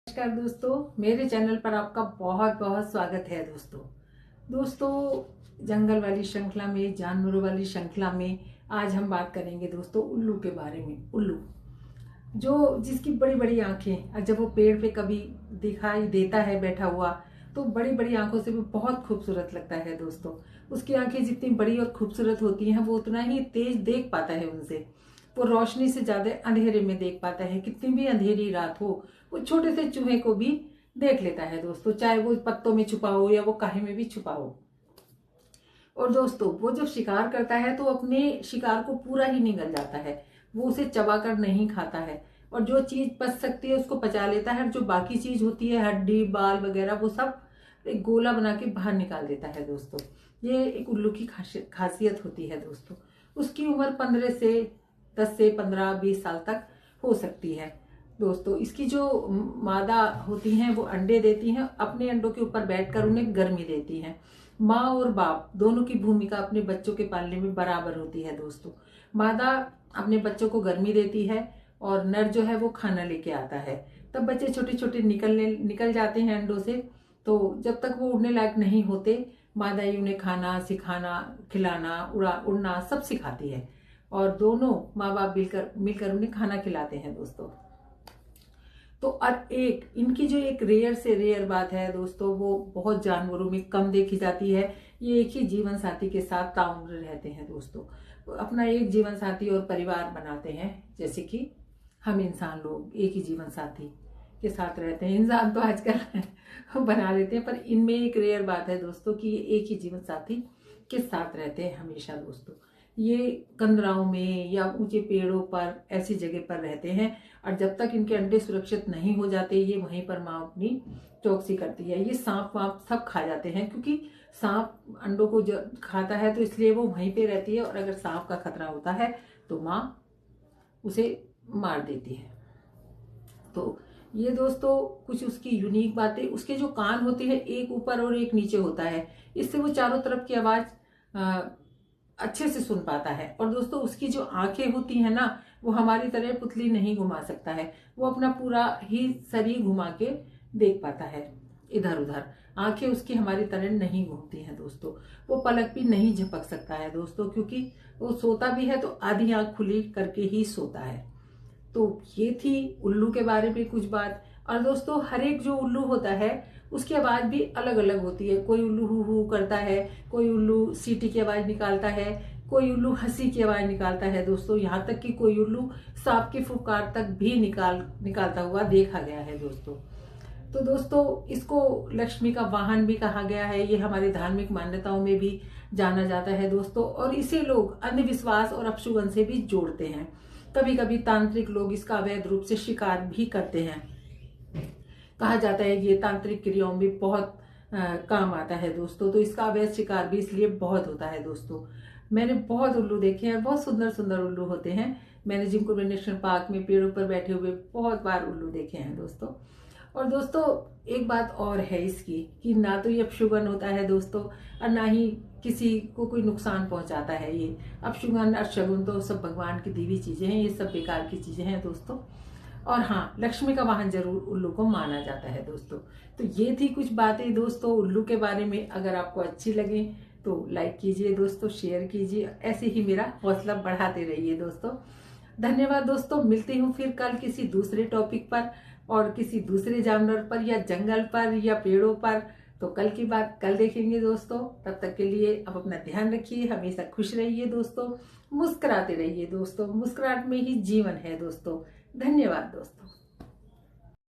नमस्कार दोस्तों, मेरे चैनल पर आपका बहुत बहुत स्वागत है। दोस्तों जंगल वाली श्रृंखला में, जानवरों वाली श्रृंखला में आज हम बात करेंगे दोस्तों उल्लू के बारे में। उल्लू जो जिसकी बड़ी बड़ी आंखें, और जब वो पेड़ पे कभी दिखाई देता है बैठा हुआ तो बड़ी बड़ी आंखों से वो बहुत खूबसूरत लगता है दोस्तों। उसकी आंखें जितनी बड़ी और खूबसूरत होती हैं वो उतना ही तेज देख पाता है उनसे। वो रोशनी से ज्यादा अंधेरे में देख पाता है। कितनी भी अंधेरी रात हो वो छोटे से चूहे को भी देख लेता है दोस्तों, चाहे वो पत्तों में छुपा हो या वो काहे में भी छुपा हो। और दोस्तों वो जब शिकार करता है तो अपने शिकार को पूरा ही निगल जाता है। वो उसे चबाकर नहीं खाता है और जो चीज पच सकती है उसको पचा लेता है। जो बाकी चीज होती है, हड्डी बाल वगैरह, वो सब एक गोला बना के बाहर निकाल देता है दोस्तों। ये एक उल्लू की खासियत होती है दोस्तों। उसकी उम्र 10 से 15-20 साल तक हो सकती है दोस्तों। इसकी जो मादा होती हैं वो अंडे देती हैं। अपने अंडों के ऊपर बैठकर उन्हें गर्मी देती हैं। माँ और बाप दोनों की भूमिका अपने बच्चों के पालने में बराबर होती है दोस्तों। मादा अपने बच्चों को गर्मी देती है और नर जो है वो खाना लेके आता है। तब बच्चे छोटे छोटे निकल जाते हैं अंडों से। तो जब तक वो उड़ने लायक नहीं होते, मादा ही उन्हें खाना सिखाना, खिलाना, उड़ना सब सिखाती है। और दोनों माँ बाप मिलकर उन्हें खाना खिलाते हैं दोस्तों। तो और एक इनकी जो एक रेयर से रेयर बात है दोस्तों, वो बहुत जानवरों में कम देखी जाती है। ये एक ही जीवन साथी के साथ ताउम्र रहते हैं दोस्तों। अपना एक जीवन साथी और परिवार बनाते हैं। जैसे कि हम इंसान लोग एक ही जीवन साथी के साथ रहते हैं। इंसान तो आजकल बना लेते हैं, पर इनमें एक रेयर बात है दोस्तों कि ये एक ही जीवन साथी के साथ रहते हैं हमेशा दोस्तों। ये कंदराओं में या ऊंचे पेड़ों पर ऐसी जगह पर रहते हैं और जब तक इनके अंडे सुरक्षित नहीं हो जाते ये वहीं पर माँ अपनी चौकसी करती है। ये सांप वाप सब खा जाते हैं, क्योंकि सांप अंडों को खाता है तो इसलिए वो वहीं पे रहती है। और अगर सांप का खतरा होता है तो माँ उसे मार देती है। तो ये दोस्तों कुछ उसकी यूनिक बातें। उसके जो कान होते हैं एक ऊपर और एक नीचे होता है, इससे वो चारों तरफ की आवाज अच्छे से सुन पाता है। और दोस्तों उसकी जो आंखें होती है ना, वो हमारी तरह पुतली नहीं घुमा सकता है। वो अपना पूरा ही शरीर घुमा के देख पाता है इधर उधर। आंखें उसकी हमारी तरह नहीं घूमती हैं दोस्तों। वो पलक भी नहीं झपक सकता है दोस्तों, क्योंकि वो सोता भी है तो आधी आंख खुली करके ही सोता है। तो ये थी उल्लू के बारे में कुछ बात। और दोस्तों हर एक जो उल्लू होता है उसकी आवाज भी अलग अलग होती है। कोई उल्लू हु हु करता है, कोई उल्लू सीटी की आवाज निकालता है, कोई उल्लू हंसी की आवाज निकालता है दोस्तों। यहाँ तक कि कोई उल्लू सांप के फुफकार तक भी निकालता हुआ देखा गया है दोस्तों। तो दोस्तों इसको लक्ष्मी का वाहन भी कहा गया है। ये हमारी धार्मिक मान्यताओं में भी जाना जाता है दोस्तों। और इसे लोग अंधविश्वास और अपशुगन से भी जोड़ते हैं। कभी कभी तांत्रिक लोग इसका अवैध रूप से शिकार भी करते हैं। कहा जाता है कि ये तांत्रिक क्रियाओं में बहुत काम आता है दोस्तों। तो इसका अवैध शिकार भी इसलिए बहुत होता है दोस्तों। मैंने बहुत उल्लू देखे हैं, बहुत सुंदर सुंदर उल्लू होते हैं। मैंने जिम कॉर्बेट नेशनल पार्क में पेड़ों पर बैठे हुए बहुत बार उल्लू देखे हैं दोस्तों। और दोस्तों एक बात और है इसकी कि ना तो ये अपशुगन होता है दोस्तों, और ना ही किसी को कोई नुकसान पहुंचाता है। ये अपशुगन और शगुन तो सब भगवान की दी हुई चीजें हैं, ये सब बेकार की चीजें हैं दोस्तों। और हाँ, लक्ष्मी का वाहन जरूर उल्लू को माना जाता है दोस्तों। तो ये थी कुछ बातें दोस्तों उल्लू के बारे में। अगर आपको अच्छी लगे तो लाइक कीजिए दोस्तों, शेयर कीजिए। ऐसे ही मेरा हौसला बढ़ाते रहिए दोस्तों। धन्यवाद दोस्तों। मिलती हूँ फिर कल किसी दूसरे टॉपिक पर और किसी दूसरे जानवर पर या जंगल पर या पेड़ों पर। तो कल की बात कल देखेंगे दोस्तों। तब तक के लिए आप अपना ध्यान रखिए, हमेशा खुश रहिए दोस्तों, मुस्कुराते रहिए दोस्तों। मुस्कुराहट में ही जीवन है दोस्तों। धन्यवाद दोस्तों।